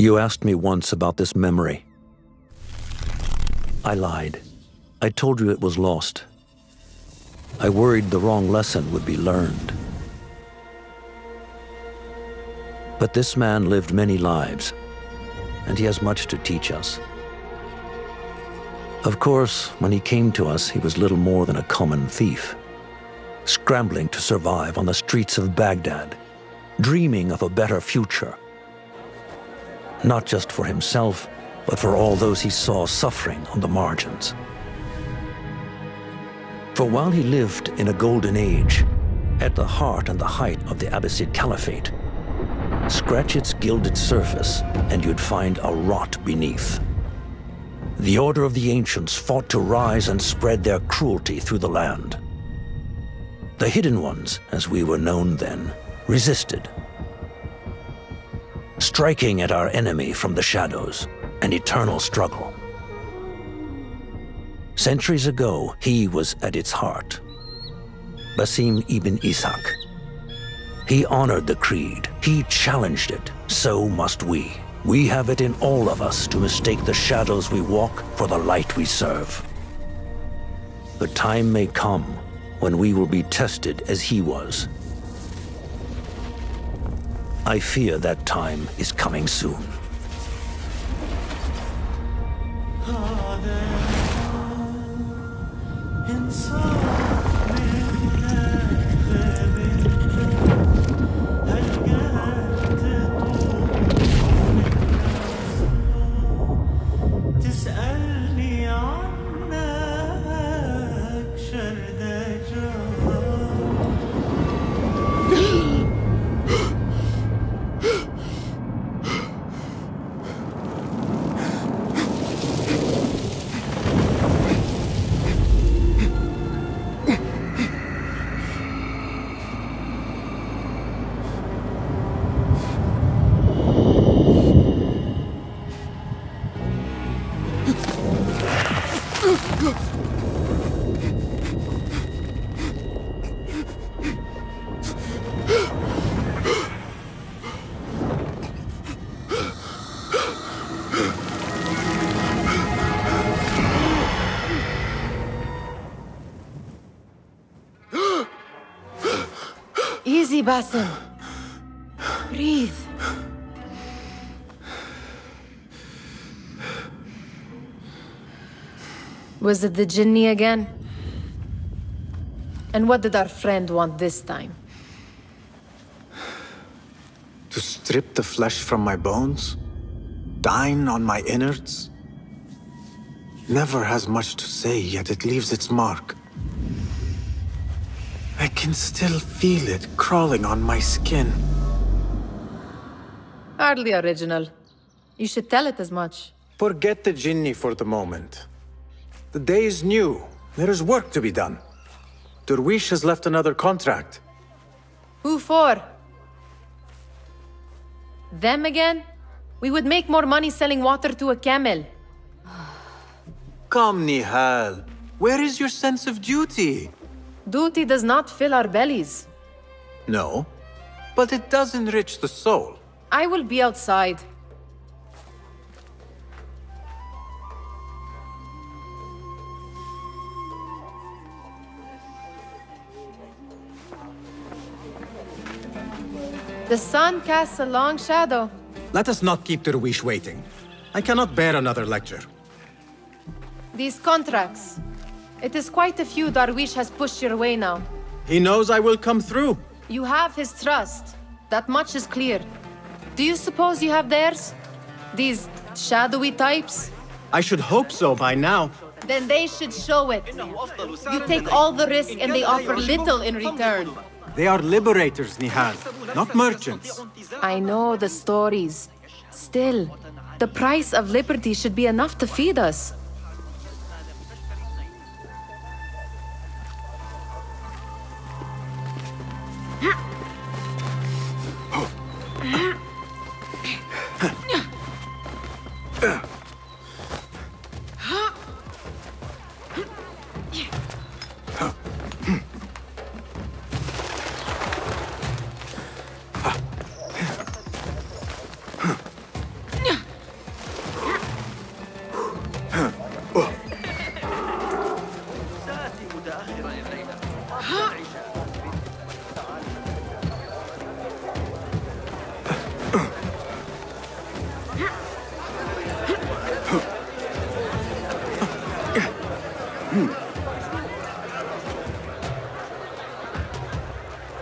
You asked me once about this memory. I lied. I told you it was lost. I worried the wrong lesson would be learned. But this man lived many lives, and he has much to teach us. Of course, when he came to us, he was little more than a common thief, scrambling to survive on the streets of Baghdad, dreaming of a better future. Not just for himself, but for all those he saw suffering on the margins. For while he lived in a golden age, at the heart and the height of the Abbasid Caliphate, scratch its gilded surface and you'd find a rot beneath. The Order of the Ancients fought to rise and spread their cruelty through the land. The Hidden Ones, as we were known then, resisted, striking at our enemy from the shadows, an eternal struggle. Centuries ago, he was at its heart, Basim ibn Ishaq. He honored the creed, he challenged it, so must we. We have it in all of us to mistake the shadows we walk for the light we serve. The time may come when we will be tested as he was. I fear that time is coming soon. Easy, Basim. Breathe. Was it the Jinni again? And what did our friend want this time? To strip the flesh from my bones? Dine on my innards? Never has much to say, yet it leaves its mark. I can still feel it crawling on my skin. Hardly original. You should tell it as much. Forget the Jinni for the moment. The day is new. There is work to be done. Derwish has left another contract. Who for? Them again? We would make more money selling water to a camel. Come, Nihal. Where is your sense of duty? Duty does not fill our bellies. No, but it does enrich the soul. I will be outside. The sun casts a long shadow. Let us not keep Derwish waiting. I cannot bear another lecture. These contracts. It is quite a few Darwish has pushed your way now. He knows I will come through. You have his trust. That much is clear. Do you suppose you have theirs? These shadowy types? I should hope so by now. Then they should show it. You take all the risk and they offer little in return. They are liberators, Nihal, not merchants. I know the stories. Still, the price of liberty should be enough to feed us.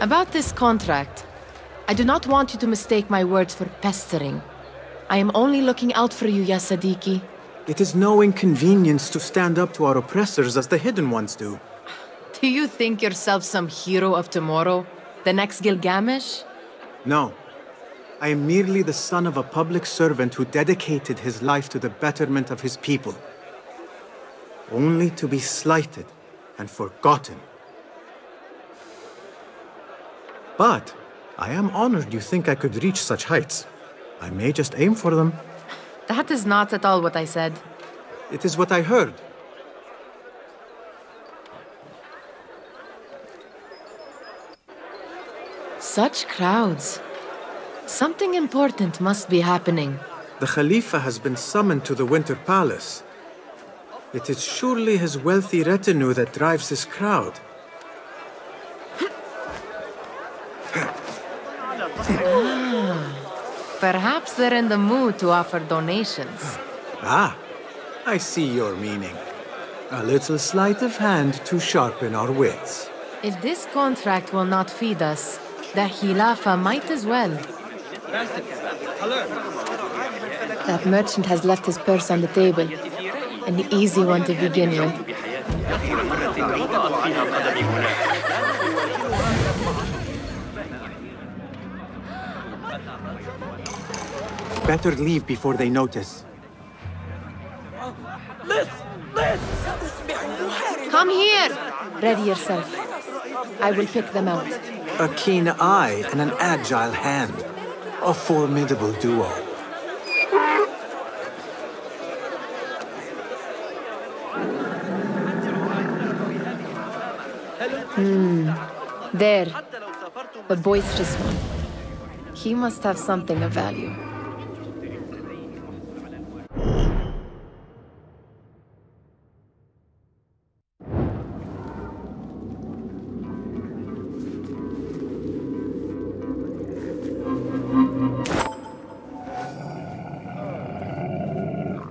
About this contract, I do not want you to mistake my words for pestering. I am only looking out for you, ya Sadiki. It is no inconvenience to stand up to our oppressors as the Hidden Ones do. Do you think yourself some hero of tomorrow? The next Gilgamesh? No. I am merely the son of a public servant who dedicated his life to the betterment of his people. Only to be slighted and forgotten. But I am honored you think I could reach such heights. I may just aim for them. That is not at all what I said. It is what I heard. Such crowds. Something important must be happening. The Khalifa has been summoned to the Winter Palace. It is surely his wealthy retinue that drives this crowd. Perhaps they're in the mood to offer donations. Ah, I see your meaning. A little sleight of hand to sharpen our wits. If this contract will not feed us, the Khilafah might as well. That merchant has left his purse on the table. An easy one to begin with. Better leave before they notice. Come here! Ready yourself. I will pick them out. A keen eye and an agile hand. A formidable duo. There. The boisterous one. He must have something of value.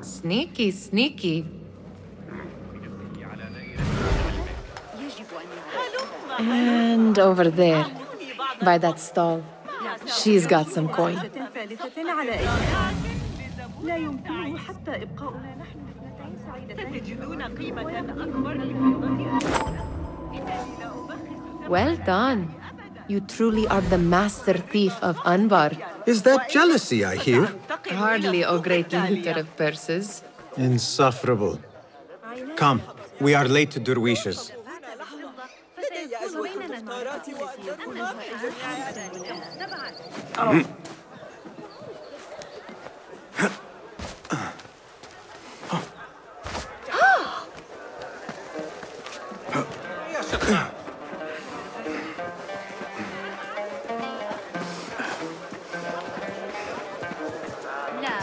Sneaky, sneaky. And over there, by that stall, she's got some coin. Well done. You truly are the master thief of Anbar. Is that jealousy I hear? Hardly, O great looter of purses. Insufferable. Come, we are late to Derwishes.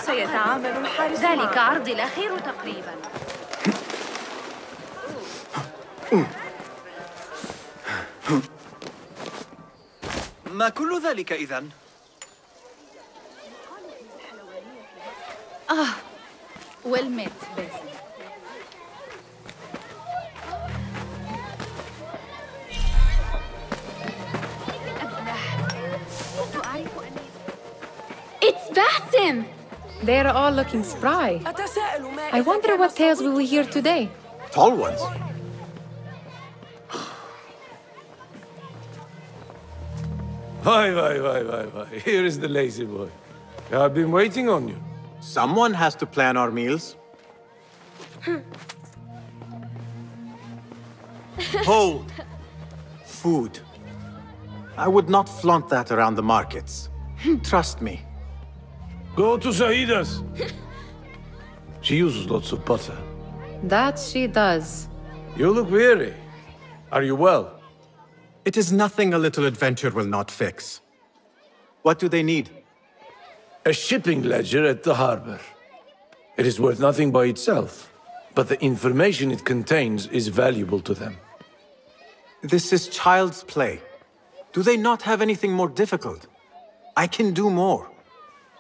سيتعامل الحارس ذلك عرضي الأخير تقريبا. ما كل ذلك إذن؟ well met, Bessie. It's Basim! They're all looking spry. I wonder what tales we will hear today. Tall ones. Why. Here is the lazy boy. I've been waiting on you. Someone has to plan our meals. Hold. Food. I would not flaunt that around the markets. Trust me. Go to Saida's. She uses lots of butter. That she does. You look weary. Are you well? It is nothing a little adventure will not fix. What do they need? A shipping ledger at the harbor. It is worth nothing by itself, but the information it contains is valuable to them. This is child's play. Do they not have anything more difficult? I can do more.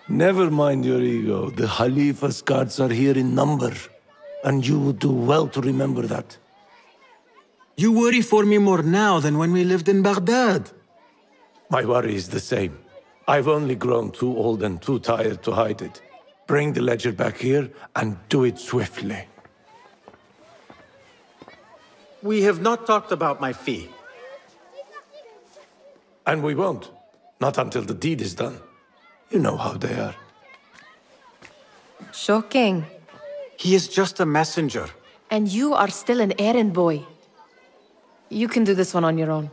Never mind your ego. The Khalifa's guards are here in number, and you would do well to remember that. You worry for me more now than when we lived in Baghdad. My worry is the same. I've only grown too old and too tired to hide it. Bring the ledger back here and do it swiftly. We have not talked about my fee. And we won't. Not until the deed is done. You know how they are. Shocking. He is just a messenger. And you are still an errand boy. You can do this one on your own.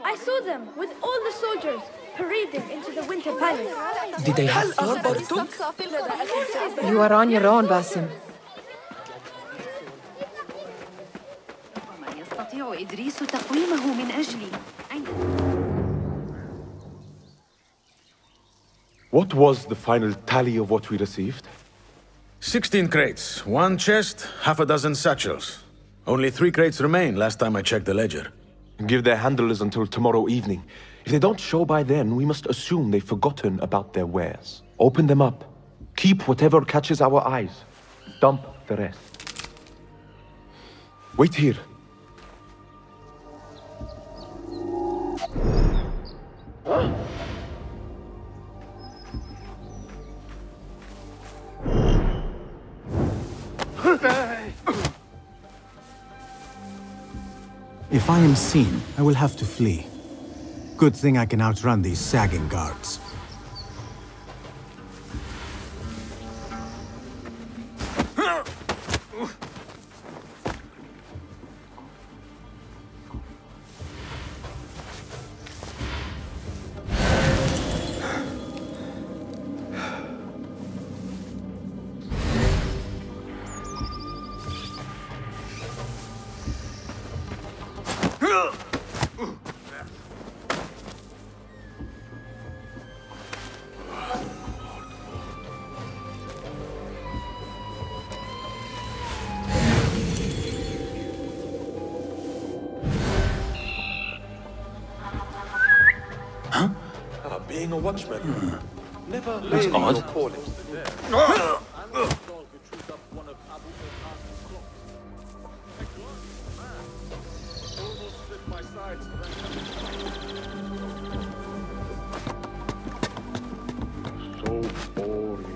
I saw them with all the soldiers parading into the Winter Palace. Did they have food or took? You are on your own, Basim. وما يستطيع إدريس تقويمه من أجلي. What was the final tally of what we received? 16 crates, 1 chest, half a dozen satchels. Only 3 crates remain last time I checked the ledger. Give their handlers until tomorrow evening. If they don't show by then, we must assume they've forgotten about their wares. Open them up. Keep whatever catches our eyes. Dump the rest. Wait here. If I am seen, I will have to flee. Good thing I can outrun these sagging guards. Being a watchman. Never That's odd. So boring.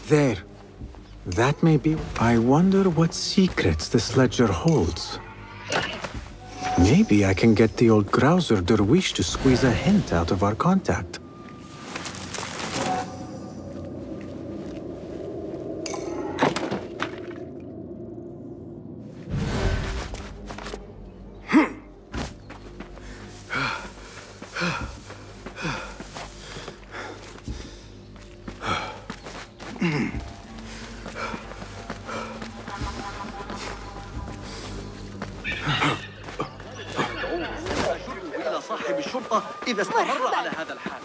There. That may be... I wonder what secrets this ledger holds. Maybe I can get the old grouser Derwish to squeeze a hint out of our contact. إلى صاحب الشرطة إذا استمر على هذا الحال.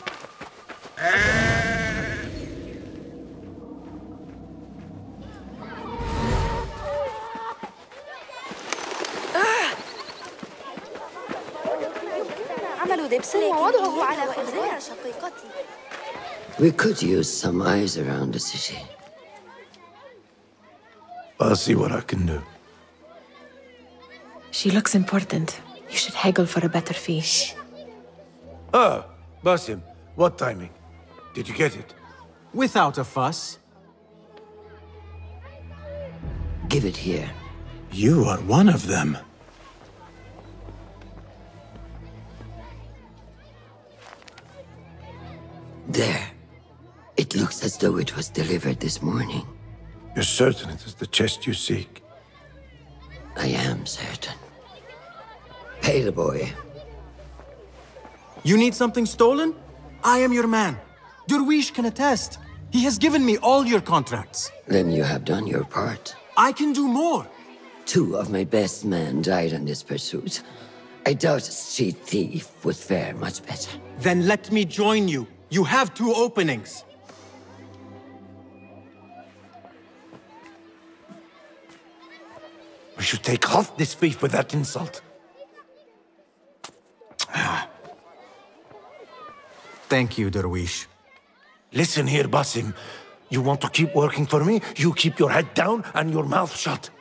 عملوا دبسا ووضعه على خبزية شقيقتي. We could use some eyes around the city. I'll see what I can do. She looks important. You should haggle for a better fee. Ah, Basim, what timing? Did you get it? Without a fuss. Give it here. You are one of them. There. It looks as though it was delivered this morning. You're certain it is the chest you seek? I am certain. Pay the boy. You need something stolen? I am your man. Derwish can attest. He has given me all your contracts. Then you have done your part. I can do more. 2 of my best men died in this pursuit. I doubt a street thief would fare much better. Then let me join you. You have 2 openings. We should take half this beef with that insult. Thank you, Derwish. Listen here, Basim. You want to keep working for me? You keep your head down and your mouth shut.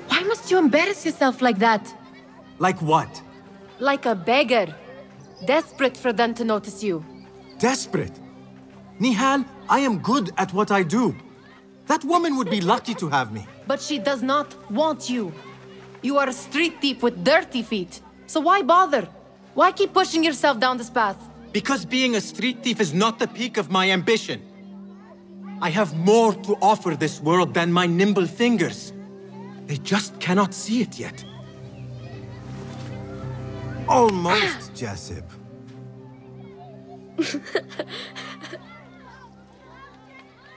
Why must you embarrass yourself like that? Like what? Like a beggar. Desperate for them to notice you. Desperate? Nihal, I am good at what I do. That woman would be lucky to have me. But she does not want you. You are a street thief with dirty feet. So why bother? Why keep pushing yourself down this path? Because being a street thief is not the peak of my ambition. I have more to offer this world than my nimble fingers. They just cannot see it yet. Almost, Jasib.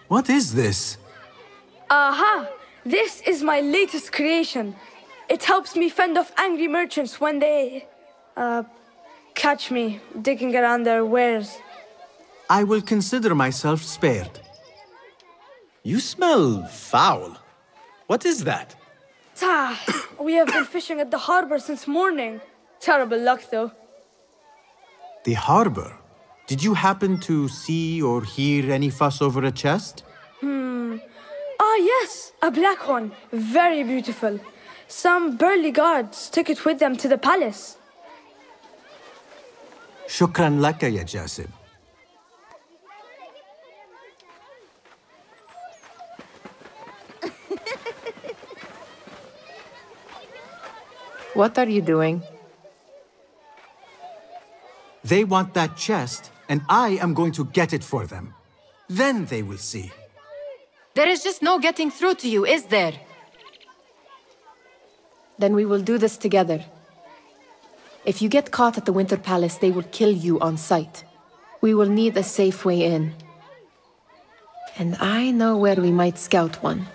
What is this? Aha! This is my latest creation. It helps me fend off angry merchants when they... catch me digging around their wares. I will consider myself spared. You smell foul. What is that? We have been fishing at the harbor since morning. Terrible luck, though. The harbor? Did you happen to see or hear any fuss over a chest? Ah, yes, a black one. Very beautiful. Some burly guards took it with them to the palace. Shukran laka, ya Jasib. What are you doing? They want that chest, and I am going to get it for them. Then they will see. There is just no getting through to you, is there? Then we will do this together. If you get caught at the Winter Palace, they will kill you on sight. We will need a safe way in. And I know where we might scout one.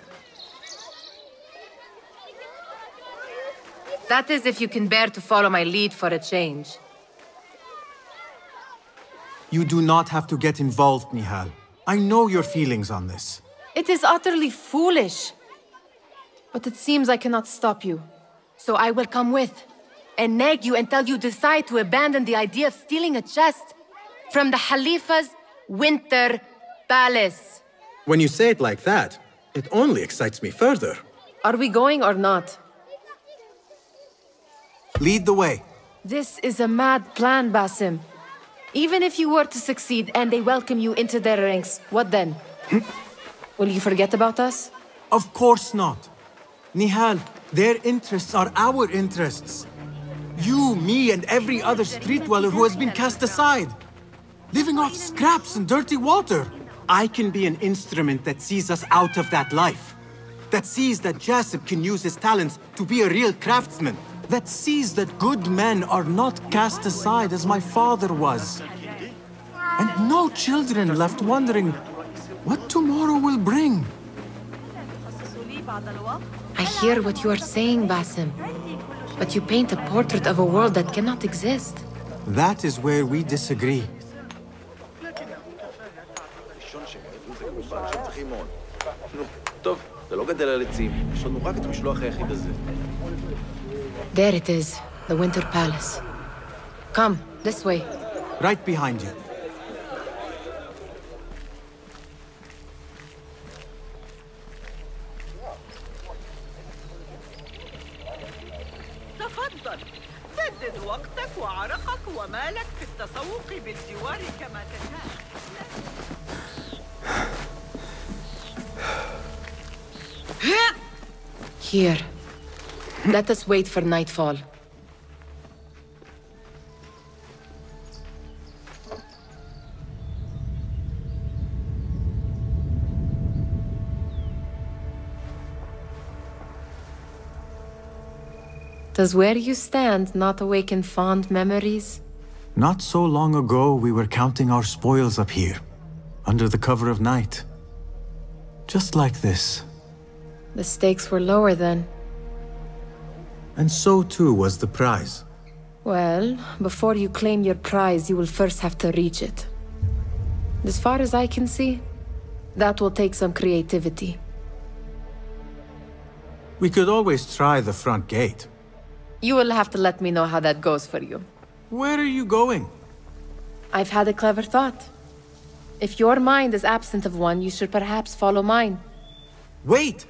That is if you can bear to follow my lead for a change. You do not have to get involved, Nihal. I know your feelings on this. It is utterly foolish. But it seems I cannot stop you. So I will come with, and nag you until you decide to abandon the idea of stealing a chest from the Khalifa's Winter Palace. When you say it like that, it only excites me further. Are we going or not? Lead the way. This is a mad plan, Basim. Even if you were to succeed and they welcome you into their ranks, what then? Will you forget about us? Of course not. Nihal, their interests are our interests. You, me, and every other street dweller who has been cast aside. Living off scraps and dirty water. I can be an instrument that sees us out of that life. That sees that Jasib can use his talents to be a real craftsman. That sees that good men are not cast aside as my father was. And no children left wondering what tomorrow will bring. I hear what you are saying, Basim. But you paint a portrait of a world that cannot exist. That is where we disagree. There it is, the Winter Palace. Come, this way. Right behind you. تفضل سدد وقتك وعرقك ومالك في التسوق بالجوار كما تشاء. Here. Let us wait for nightfall. Does where you stand not awaken fond memories? Not so long ago, we were counting our spoils up here, under the cover of night. Just like this. The stakes were lower then. And so too was the prize. Well, before you claim your prize, you will first have to reach it. As far as I can see, that will take some creativity. We could always try the front gate. You will have to let me know how that goes for you. Where are you going? I've had a clever thought. If your mind is absent of one, you should perhaps follow mine. Wait!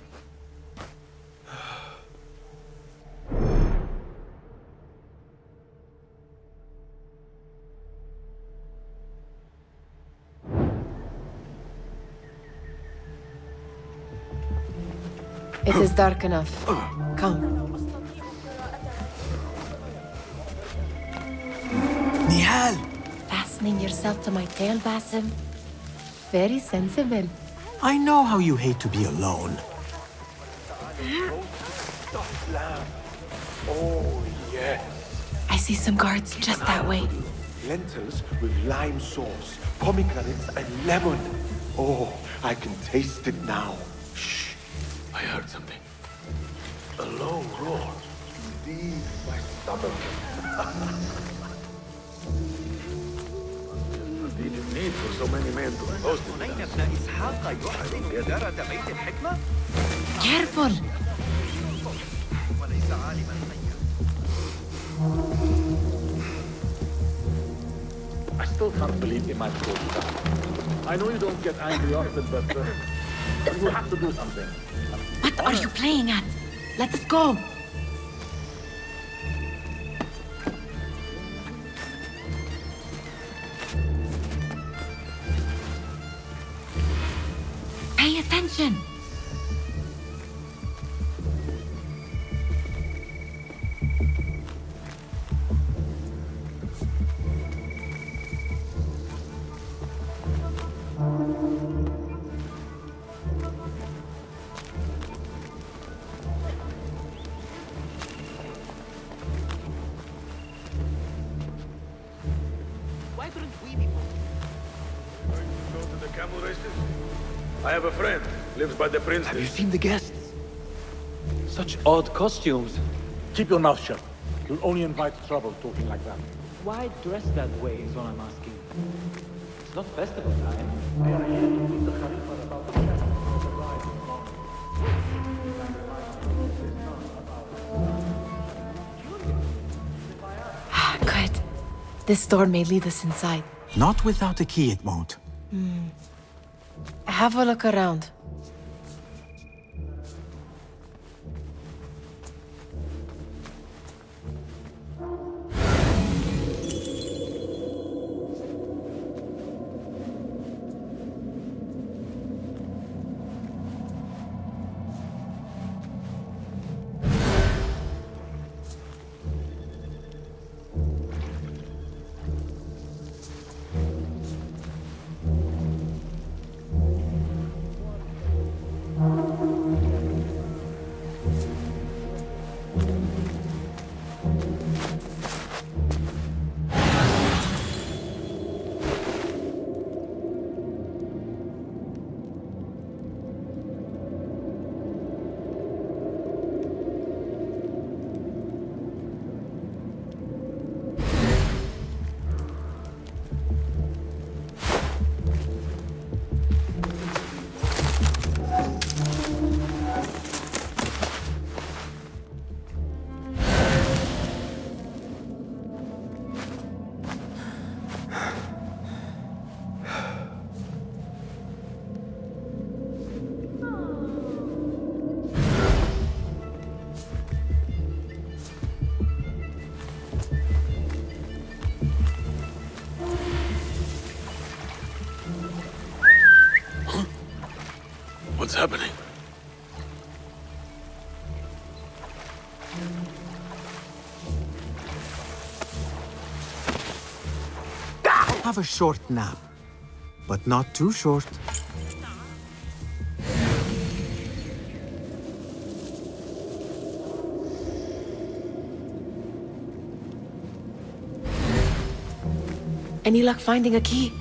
It is dark enough. Come. Nihal! Fastening yourself to my tail, Basim. Very sensible. I know how you hate to be alone. Oh, yes. I see some guards just that way. Lentils with lime sauce, pomegranates and lemon. Oh, I can taste it now. Shh. I heard something. A low roar. Indeed, my stomach. Need for so many men to host Careful! I still can't believe in my poor son. I know you don't get angry often, but you have to do something. What are you playing at? Let us go! Pay attention! Why couldn't we be? Going to go to the camel races? I have a friend, lives by the princess. Have you seen the guests? Such odd costumes. Keep your mouth shut. You'll only invite trouble talking like that. Why dress that way is what I'm asking. It's not festival time. We are here to meet the Khalifa about the chapel of the bride tomorrow. Good. This door may lead us inside. Not without a key, it won't. Have a look around. What's happening? Have a short nap, but not too short. Any luck finding a key?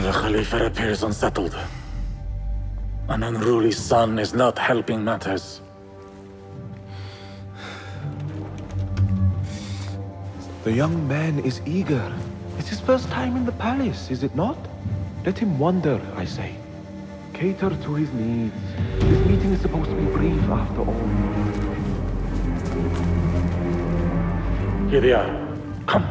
The Khalifa appears unsettled. An unruly son is not helping matters. The young man is eager. It's his first time in the palace, is it not? Let him wander, I say. Cater to his needs. This meeting is supposed to be brief, after all. Here they are. Come.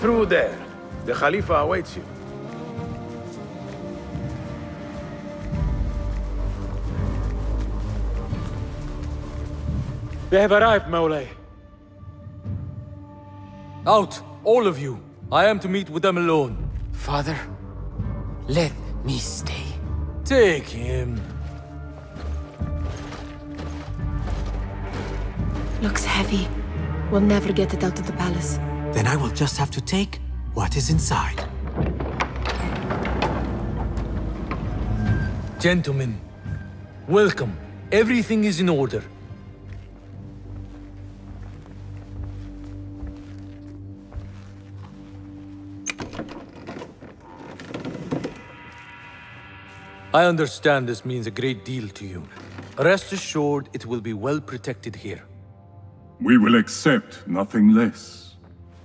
Through there. The Khalifa awaits you. They have arrived, Mawlay. Out, all of you. I am to meet with them alone. Father, let me stay. Take him. Looks heavy. We'll never get it out of the palace. Then I will just have to take what is inside. Gentlemen, welcome. Everything is in order. I understand this means a great deal to you. Rest assured, it will be well protected here. We will accept nothing less.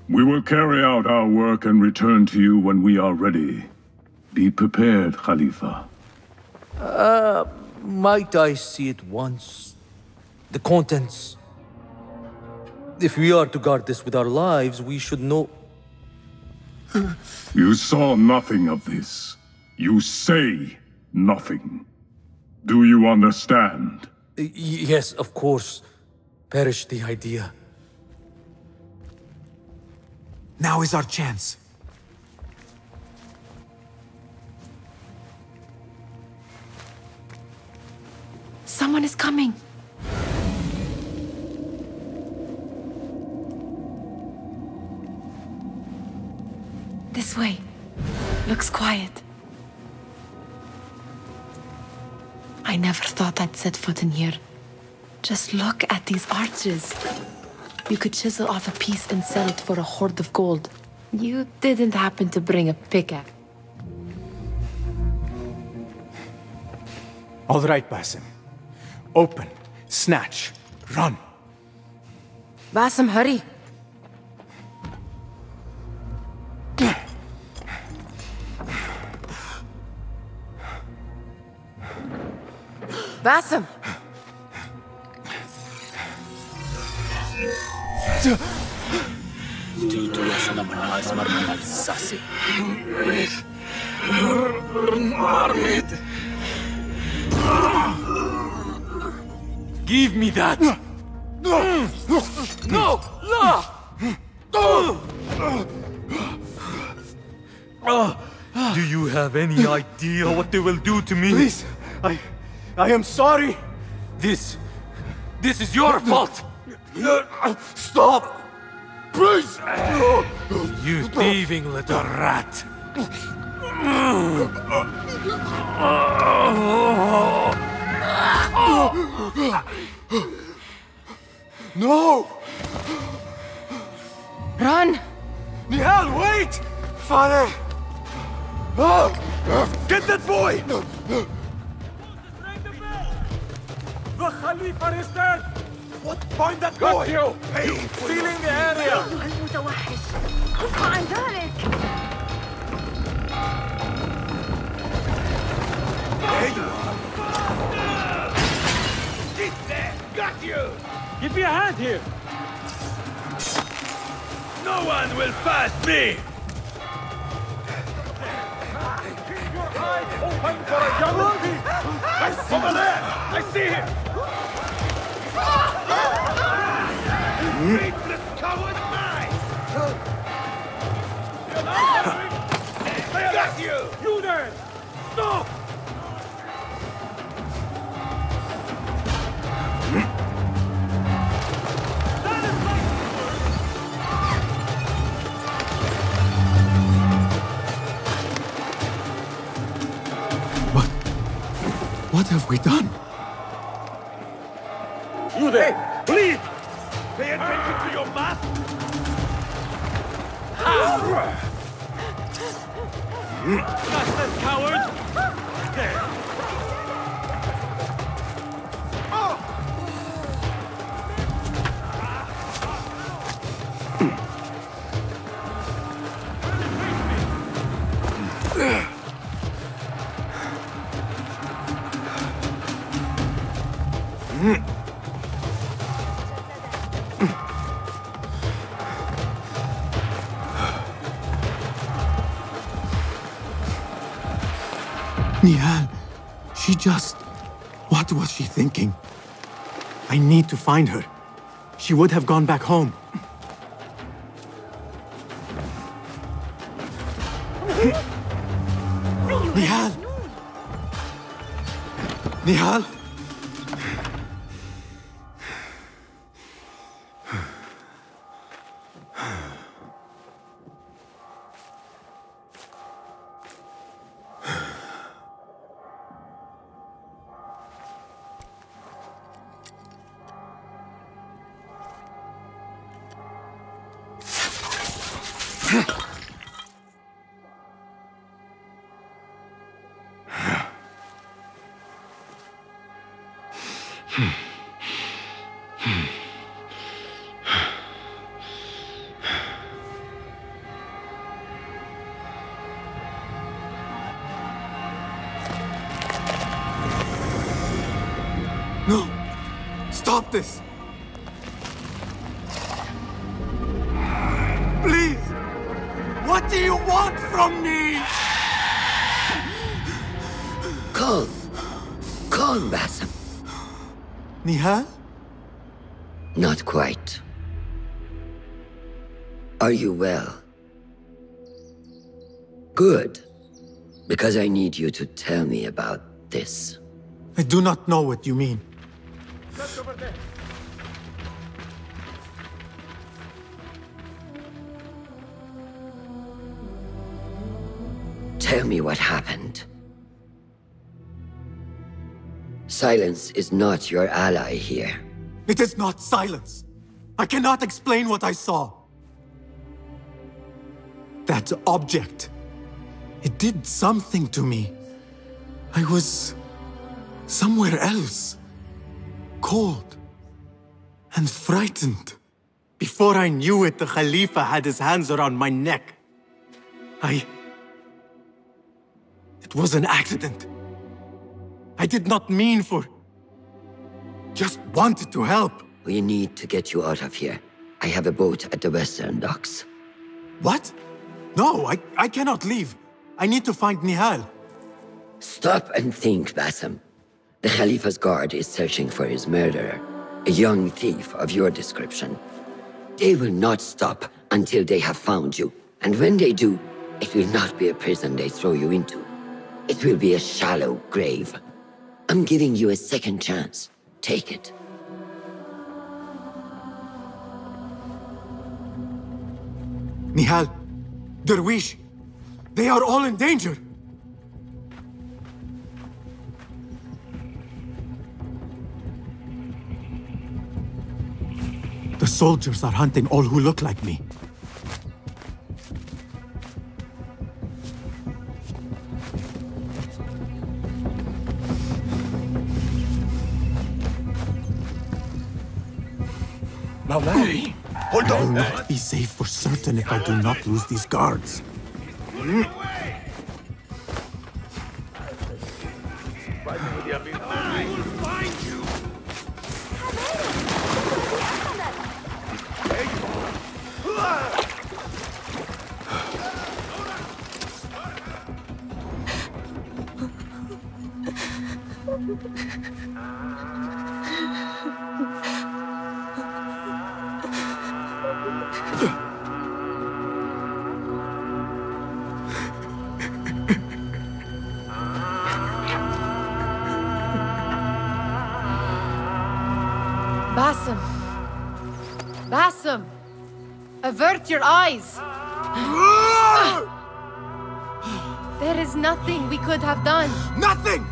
We will carry out our work and return to you when we are ready. Be prepared, Khalifa. Might I see it once? The contents. If we are to guard this with our lives, we should know... You saw nothing of this. You say nothing. Do you understand? Yes, of course. Perish the idea. Now is our chance. Someone is coming. This way. Looks quiet. I never thought I'd set foot in here. Just look at these arches. You could chisel off a piece and sell it for a hoard of gold. You didn't happen to bring a pickaxe. All right, Basim. Open, snatch, run. Basim, hurry. Basim! Give me that! No! No! Do you have any idea what they will do to me? Please, I am sorry. This is your fault. Stop! Please! You thieving little rat. No! Run! Nihal, wait! Father! Get that boy! The Khalifa is dead! What? Find that boy! Got you! Sealing the area! المتوحش كف عن ذلك There you are! Get there! Got you! Give me a hand here! No one will pass me! Keep your eyes open for a young thief! Over there! I see him! Faithless coward knife! Got you! You there! Stop! What have we done? You there! Please! Pay attention to your mask! Bastard coward! There! Nihal, she just... What was she thinking? I need to find her. She would have gone back home. Nihal! Nihal! No! Stop this! Please! What do you want from me? Calm. Calm, Basim. Nihal? Not quite. Are you well? Good. Because I need you to tell me about this. I do not know what you mean. Tell me what happened. Silence is not your ally here. It is not silence. I cannot explain what I saw. That object. It did something to me. I was somewhere else. Cold and frightened. Before I knew it, the Khalifa had his hands around my neck. It was an accident. I did not mean for... Just wanted to help. We need to get you out of here. I have a boat at the western docks. What? No, I cannot leave. I need to find Nihal. Stop and think, Basim. The Khalifa's guard is searching for his murderer, a young thief of your description. They will not stop until they have found you. And when they do, it will not be a prison they throw you into. It will be a shallow grave. I'm giving you a second chance. Take it. Nihal, Derwish, they are all in danger. The soldiers are hunting all who look like me. Hey, hold on! I will not be safe for certain if I do not lose these guards. I will find you! Basim! Basim! Avert your eyes! There is nothing we could have done. Nothing!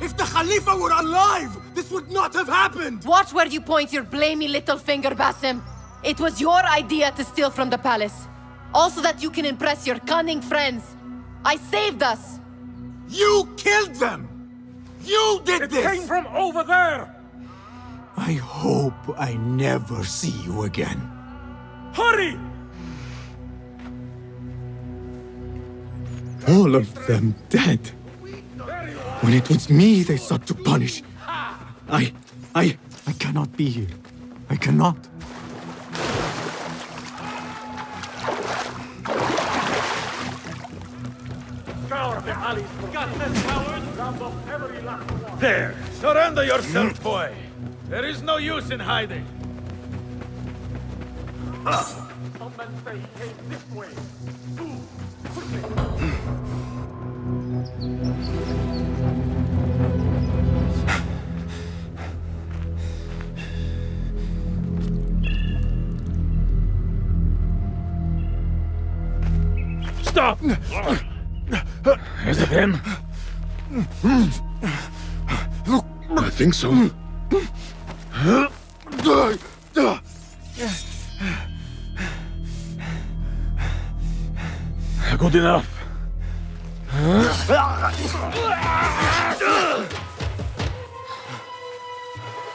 If the Khalifa were alive, this would not have happened! Watch where you point your blamey little finger, Basim. It was your idea to steal from the palace. Also that you can impress your cunning friends. I saved us! You killed them! You did this! It came from over there! I hope I never see you again. Hurry! All of them dead. When it was me they sought to punish. I cannot be here. I cannot. Scour the alleys for cowards, round off every last one. There! Surrender yourself, boy! There is no use in hiding. Some men say he came this way. Move! Quickly! Stop! Is it him? I think so. Good enough.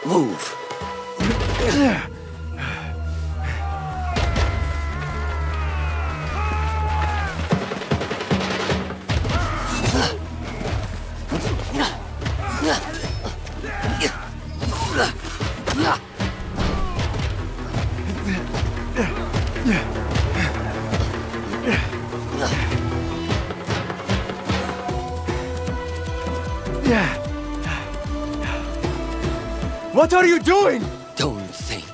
Move. What are you doing? Don't think.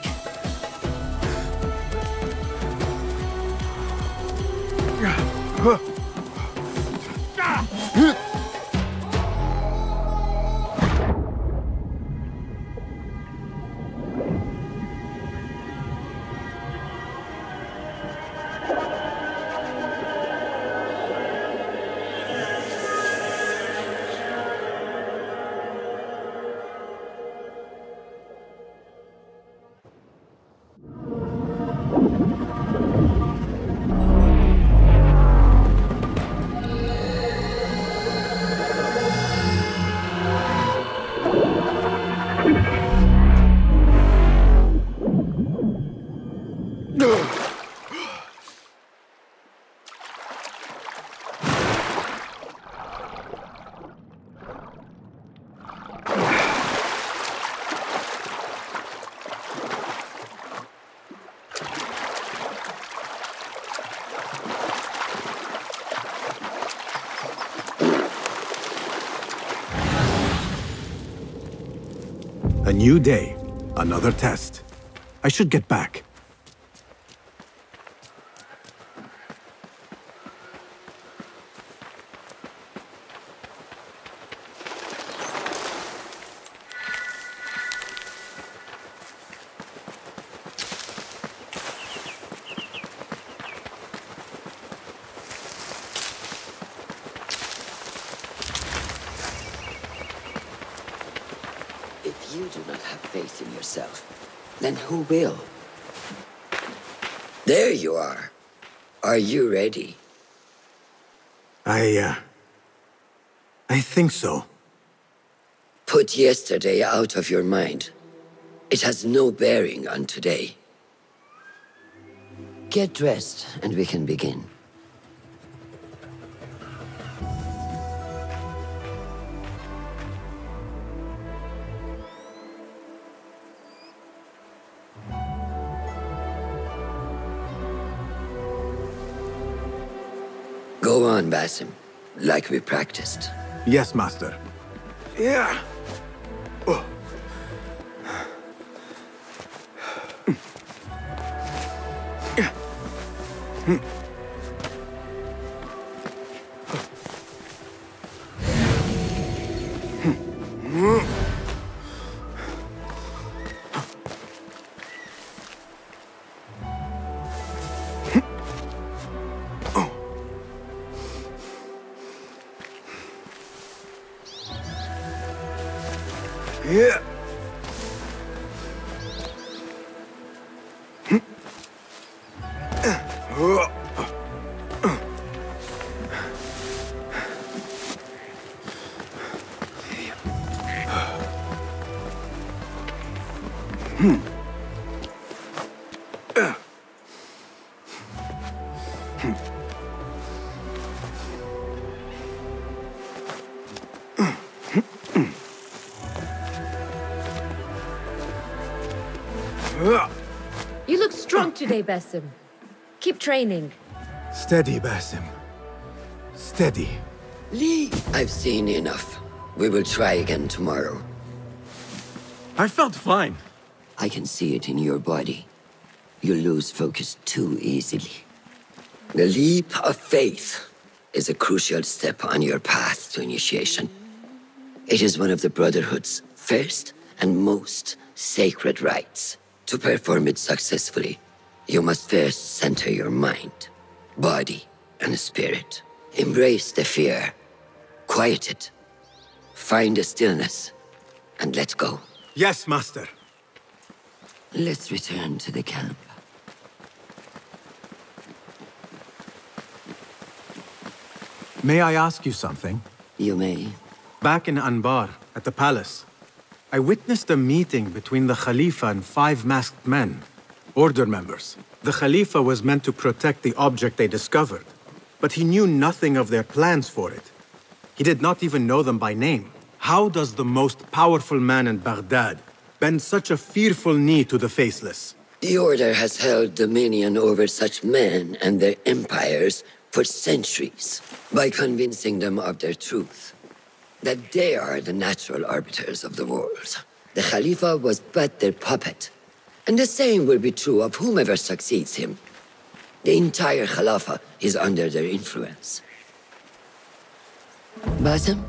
A new day, another test. I should get back. If you do not have faith in yourself, then who will? There you are. Are you ready? I think so. Put yesterday out of your mind. It has no bearing on today. Get dressed and we can begin. Go on, Basim, like we practiced. Yes, Master. Yeah. Oh. Yeah. You look strong today, Basim. Keep training. Steady, Basim. Steady. Lee, I've seen enough. We will try again tomorrow. I felt fine. I can see it in your body. You lose focus too easily. The leap of faith is a crucial step on your path to initiation. It is one of the Brotherhood's first and most sacred rites. To perform it successfully, you must first center your mind, body, and spirit. Embrace the fear, quiet it, find a stillness, and let go. Yes, Master. Let's return to the camp. May I ask you something? You may. Back in Anbar, at the palace, I witnessed a meeting between the Khalifa and 5 masked men, Order members. The Khalifa was meant to protect the object they discovered, but he knew nothing of their plans for it. He did not even know them by name. How does the most powerful man in Baghdad bend such a fearful knee to the faceless? The Order has held dominion over such men and their empires for centuries by convincing them of their truth, that they are the natural arbiters of the world. The Khalifa was but their puppet, and the same will be true of whomever succeeds him. The entire Khalifa is under their influence. Basim,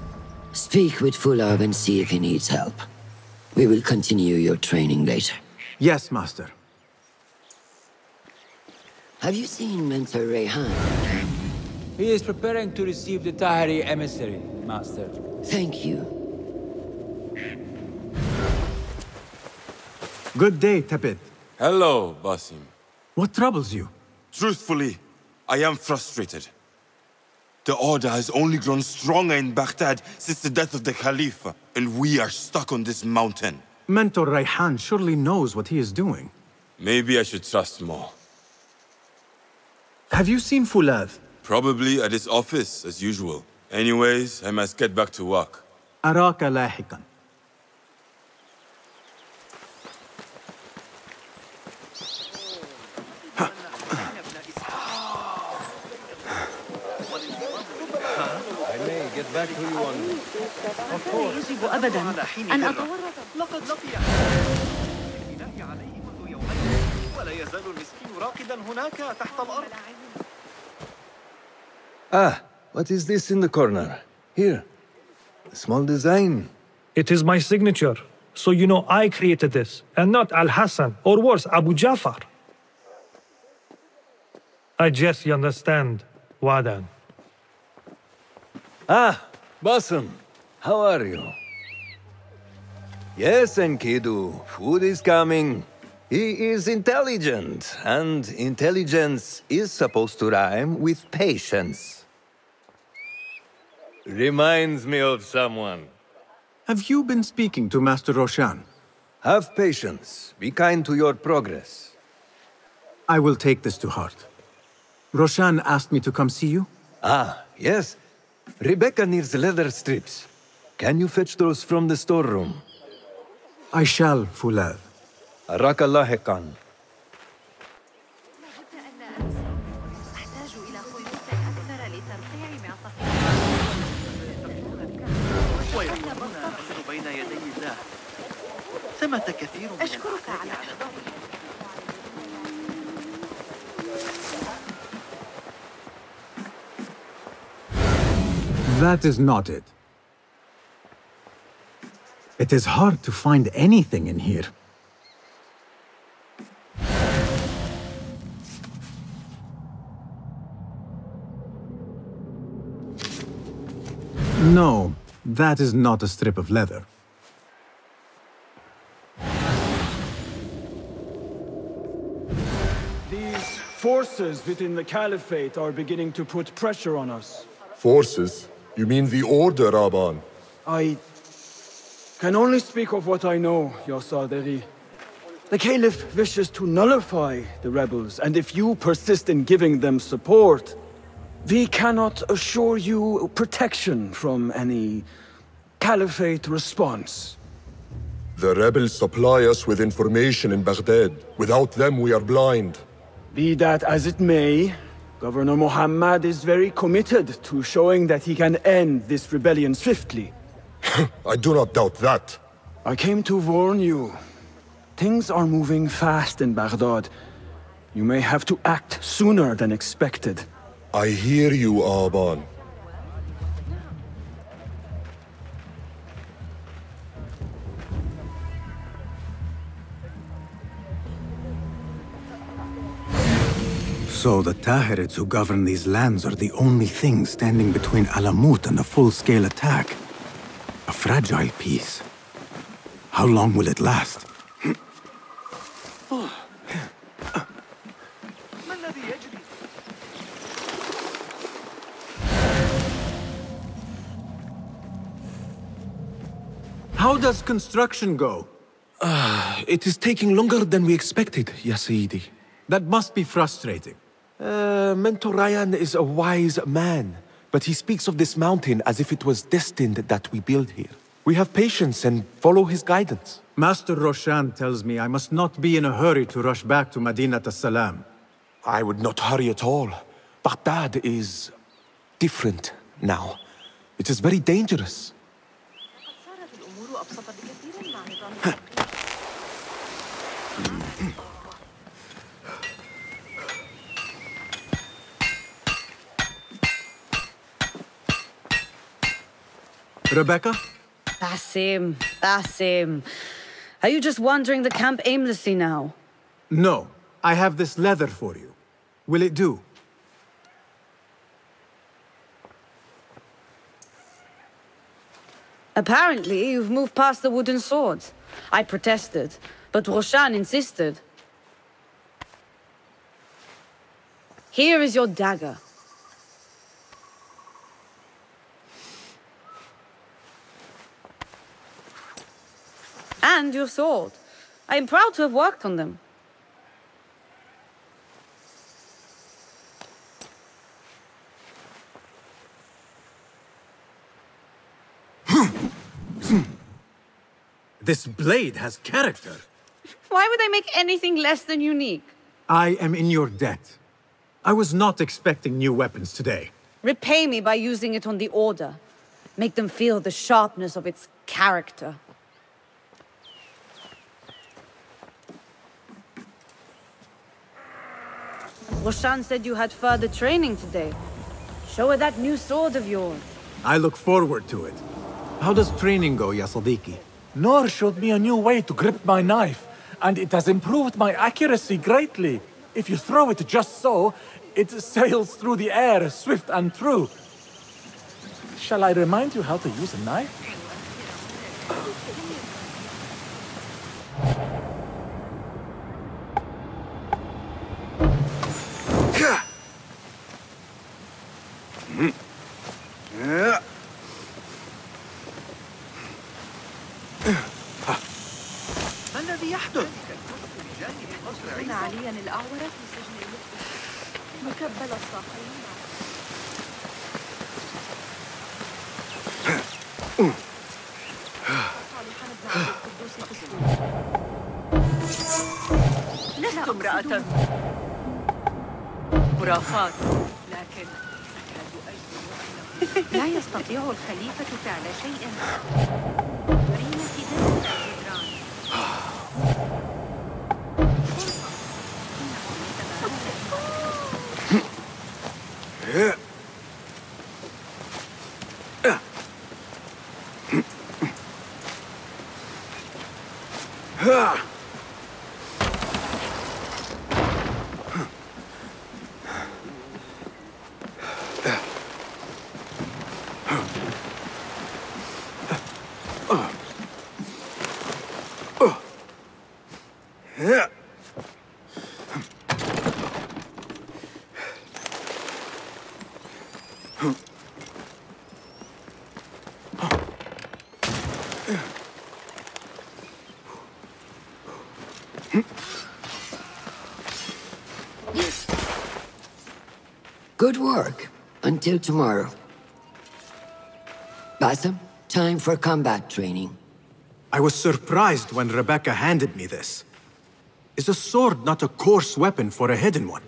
speak with Fulab and see if he needs help. We will continue your training later. Yes, Master. Have you seen Mentor Rayhan? He is preparing to receive the Tahiri emissary, Master. Thank you. Good day, Tepid. Hello, Basim. What troubles you? Truthfully, I am frustrated. The Order has only grown stronger in Baghdad since the death of the Khalifa, and we are stuck on this mountain. Mentor Rayhan surely knows what he is doing. Maybe I should trust more. Have you seen Fulad? Probably at his office, as usual. Anyways, I must get back to work. أراك لاحقا. Get back to you on this. Of course. يجب أبداً أن أتورط. لقد لقي البناء عليه منذ يومين ولا يزال المسكين راقدا هناك تحت الأرض. Ah, what is this in the corner? Here. A small design. It is my signature. So you know I created this, and not Al-Hassan, or worse, Abu Jafar. I guess you understand, Wadan. Ah, Basim. How are you? Yes, Enkidu. Food is coming. He is intelligent, and intelligence is supposed to rhyme with patience. Reminds me of someone. Have you been speaking to Master Roshan? Have patience. Be kind to your progress. I will take this to heart. Roshan asked me to come see you? Ah, yes. Rebecca needs leather strips. Can you fetch those from the storeroom? I shall, Fulad. أراك لاحقاً. بين يدي الله ثمة كثير من أشكرك على That is not it. It is hard to find anything in here. No, that is not a strip of leather. forces within the Caliphate are beginning to put pressure on us. Forces? You mean the Order, Aban? I can only speak of what I know, Your Saderi. The Caliph wishes to nullify the rebels, and if you persist in giving them support, we cannot assure you protection from any Caliphate response. The rebels supply us with information in Baghdad. Without them, we are blind. Be that as it may, Governor Muhammad is very committed to showing that he can end this rebellion swiftly. I do not doubt that. I came to warn you. Things are moving fast in Baghdad. You may have to act sooner than expected. I hear you, Aban. So the Tahirids who govern these lands are the only thing standing between Alamut and a full-scale attack. A fragile peace. How long will it last? How does construction go? It is taking longer than we expected, Ya Sayyidi. That must be frustrating. Mentor Ryan is a wise man, but he speaks of this mountain as if it was destined that we build here. We have patience and follow his guidance. Master Roshan tells me I must not be in a hurry to rush back to Madinat as-Salam. I would not hurry at all. Baghdad is different now. It is very dangerous. Rebecca? Basim. Are you just wandering the camp aimlessly now? No. I have this leather for you. Will it do? Apparently, you've moved past the wooden swords. I protested, but Roshan insisted. Here is your dagger. And your sword. I am proud to have worked on them. This blade has character. Why would I make anything less than unique? I am in your debt. I was not expecting new weapons today. Repay me by using it on the Order. Make them feel the sharpness of its character. Roshan said you had further training today. Show her that new sword of yours. I look forward to it. How does training go, Ya Sadiqi? Noor showed me a new way to grip my knife, and it has improved my accuracy greatly. If you throw it just so, it sails through the air, swift and true. Shall I remind you how to use a knife? ما الذي يحدث؟ هنا عليا الأعور في سجن مكبل الساقين. لست امرأة خرافات، لكن لا يستطيع الخليفة فعل شيء. جريمة دم الجدران. Good work. Until tomorrow. Bassam, time for combat training. I was surprised when Rebecca handed me this. Is a sword not a coarse weapon for a hidden one?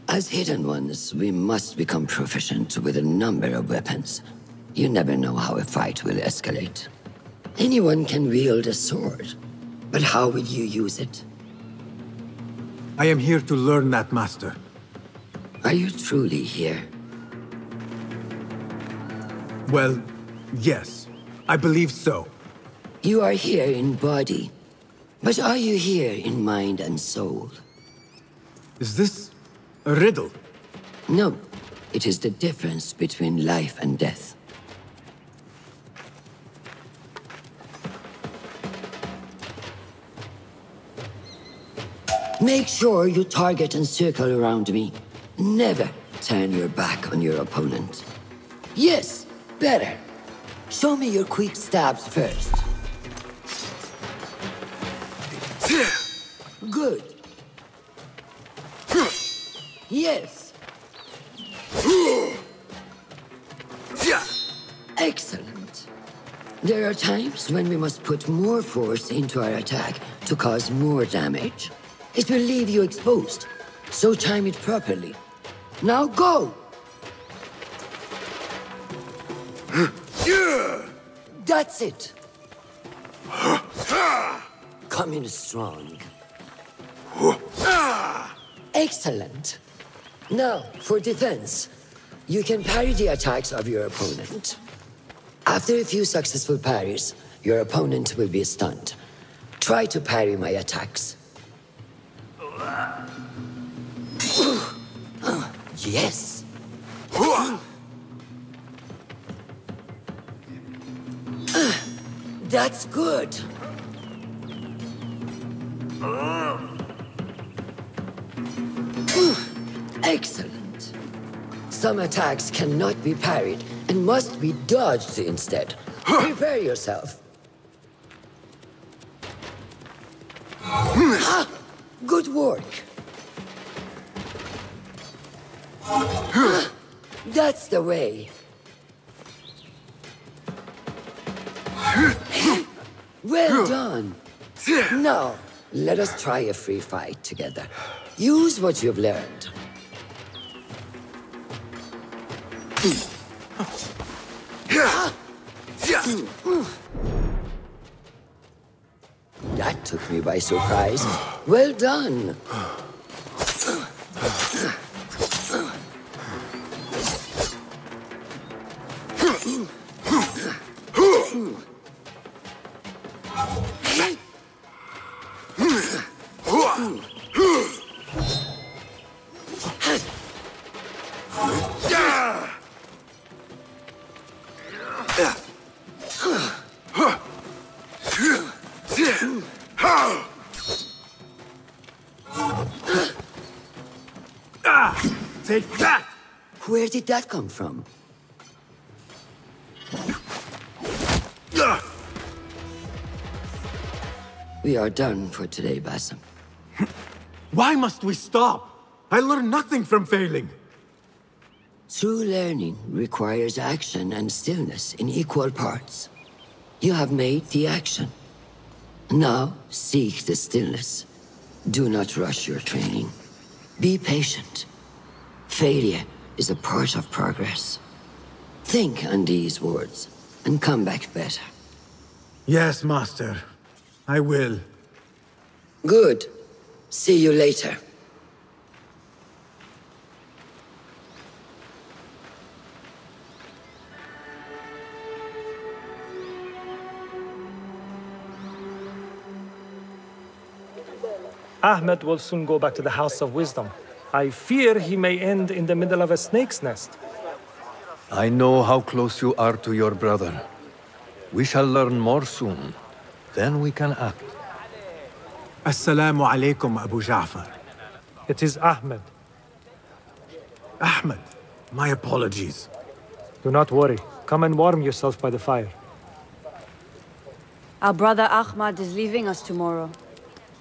As hidden ones, we must become proficient with a number of weapons. You never know how a fight will escalate. Anyone can wield a sword, but how will you use it? I am here to learn that, Master. Are you truly here? Well, yes. I believe so. You are here in body, but are you here in mind and soul? Is this a riddle? No. It is the difference between life and death. Make sure you target and circle around me. Never turn your back on your opponent. Yes, better. Show me your quick stabs first. Good. Yes. Excellent. There are times when we must put more force into our attack to cause more damage. It will leave you exposed, so time it properly. Now go! That's it. Come in strong. Excellent. Now, for defense. You can parry the attacks of your opponent. After a few successful parries, your opponent will be stunned. Try to parry my attacks. Yes. That's good. Excellent. Some attacks cannot be parried and must be dodged instead. Prepare yourself. Good work. That's the way. Well done. Now, let us try a free fight together. Use what you've learned. That took me by surprise. Well done. Take that! Where did that come from? We are done for today, Bassam. Why must we stop? I learned nothing from failing. True learning requires action and stillness in equal parts. You have made the action. Now, seek the stillness. Do not rush your training. Be patient. Failure is a part of progress. Think on these words, and come back better. Yes, Master. I will. Good. See you later. Ahmed will soon go back to the House of Wisdom. I fear he may end in the middle of a snake's nest. I know how close you are to your brother. We shall learn more soon. Then we can act. Assalamu alaikum, Abu Ja'far. It is Ahmed. Ahmed, my apologies. Do not worry. Come and warm yourself by the fire. Our brother Ahmad is leaving us tomorrow.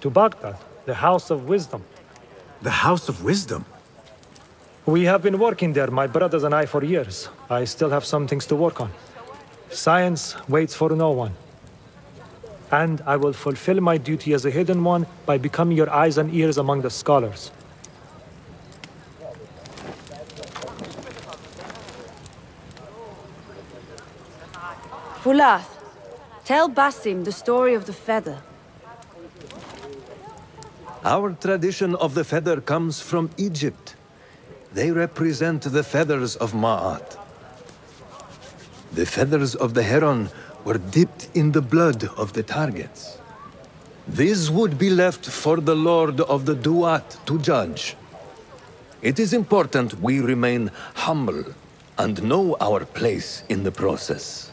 To Baghdad, the House of Wisdom. The House of Wisdom? We have been working there, my brothers and I, for years. I still have some things to work on. Science waits for no one. And I will fulfill my duty as a hidden one by becoming your eyes and ears among the scholars. Fulath, tell Basim the story of the feather. Our tradition of the feather comes from Egypt. They represent the feathers of Ma'at. The feathers of the heron were dipped in the blood of the targets. These would be left for the Lord of the Duat to judge. It is important we remain humble and know our place in the process.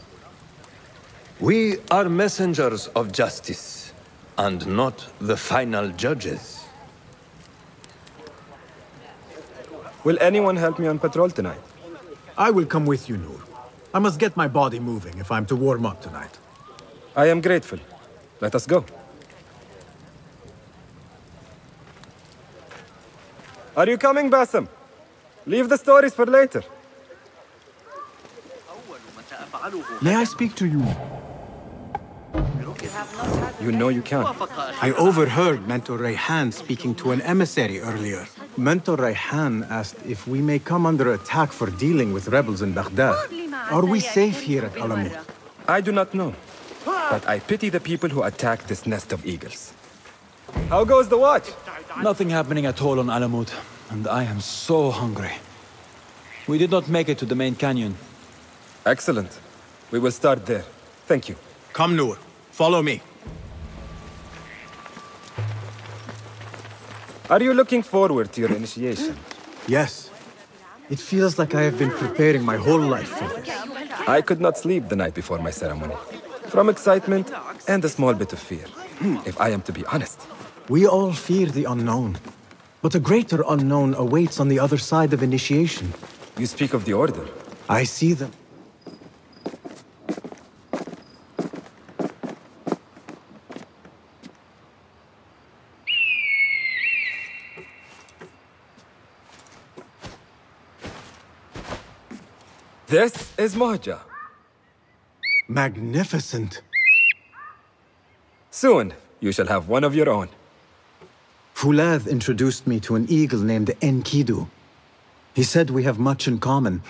We are messengers of justice, and not the final judges. Will anyone help me on patrol tonight? I will come with you, Noor. I must get my body moving if I'm to warm up tonight. I am grateful. Let us go. Are you coming, Basim? Leave the stories for later. May I speak to you? You know you can. I overheard Mentor Rayhan speaking to an emissary earlier. Mentor Rayhan asked if we may come under attack for dealing with rebels in Baghdad. Are we safe here at Alamut? I do not know, but I pity the people who attacked this nest of eagles. How goes the watch? Nothing happening at all on Alamut, and I am so hungry. We did not make it to the main canyon. Excellent. We will start there. Thank you. Come, Noor. Follow me. Are you looking forward to your initiation? Yes. It feels like I have been preparing my whole life for this. I could not sleep the night before my ceremony. From excitement and a small bit of fear, if I am to be honest. We all fear the unknown. But a greater unknown awaits on the other side of initiation. You speak of the Order. I see them. This is Mohaja. Magnificent. Soon, you shall have one of your own. Fulath introduced me to an eagle named Enkidu. He said we have much in common,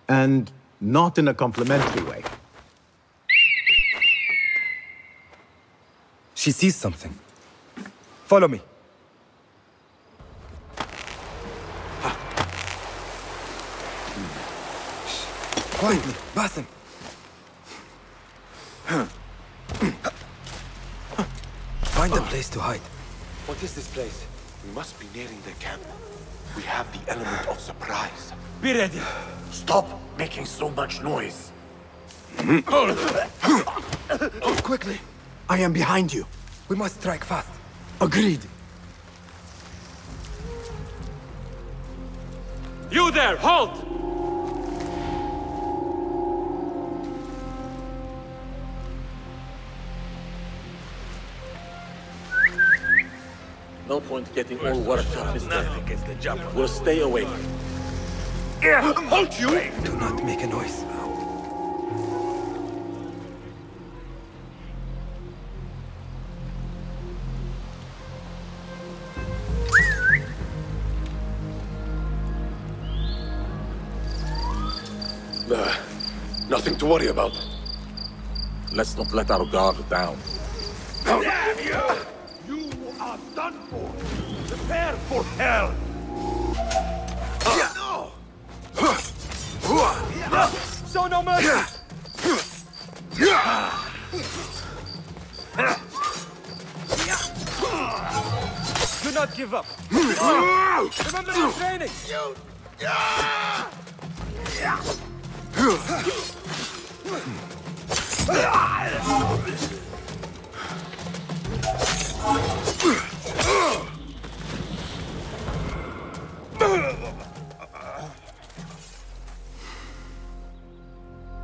and not in a complimentary way. She sees something. Follow me. Quietly, Basim. Find a place to hide. What is this place? We must be nearing the camp. We have the element of surprise. Be ready. Stop making so much noise. Quickly. I am behind you. We must strike fast. Agreed. You there, halt! No point getting all worked up this day. We'll stay awake. Halt you! Do not make a noise. Nothing to worry about. Let's not let our guard down. Damn you! You are done for! Prepare for hell! Show no mercy! Do not give up! Remember your training!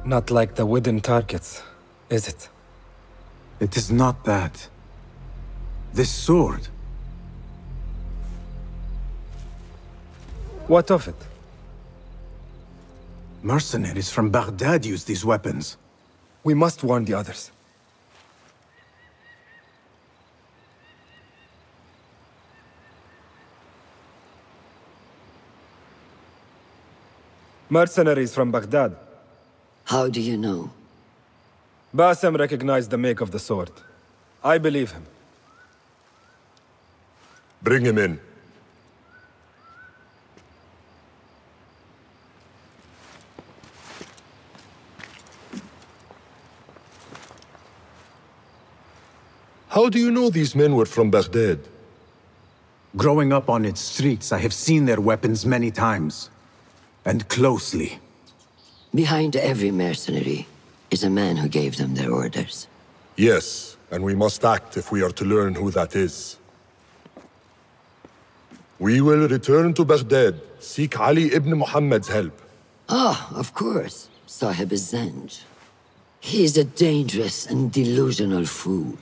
Not like the wooden targets, is it? It is not that. This sword. What of it? Mercenaries from Baghdad use these weapons. We must warn the others. Mercenaries from Baghdad. How do you know? Bassem recognized the make of the sword. I believe him. Bring him in. How do you know these men were from Baghdad? Growing up on its streets, I have seen their weapons many times. And closely. Behind every mercenary is a man who gave them their orders. Yes, and we must act if we are to learn who that is. We will return to Baghdad, seek Ali ibn Muhammad's help. Ah, of course, Sahib Zanj. He is a dangerous and delusional fool.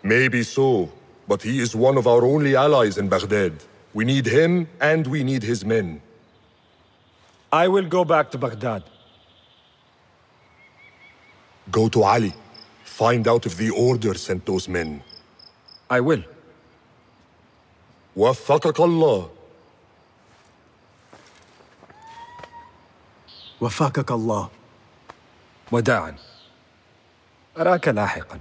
Maybe so, but he is one of our only allies in Baghdad. We need him, and we need his men. I will go back to Baghdad. Go to Ali. Find out if the order sent those men. I will. وفقك الله. وفقك الله. وداعا. أراك لاحقا.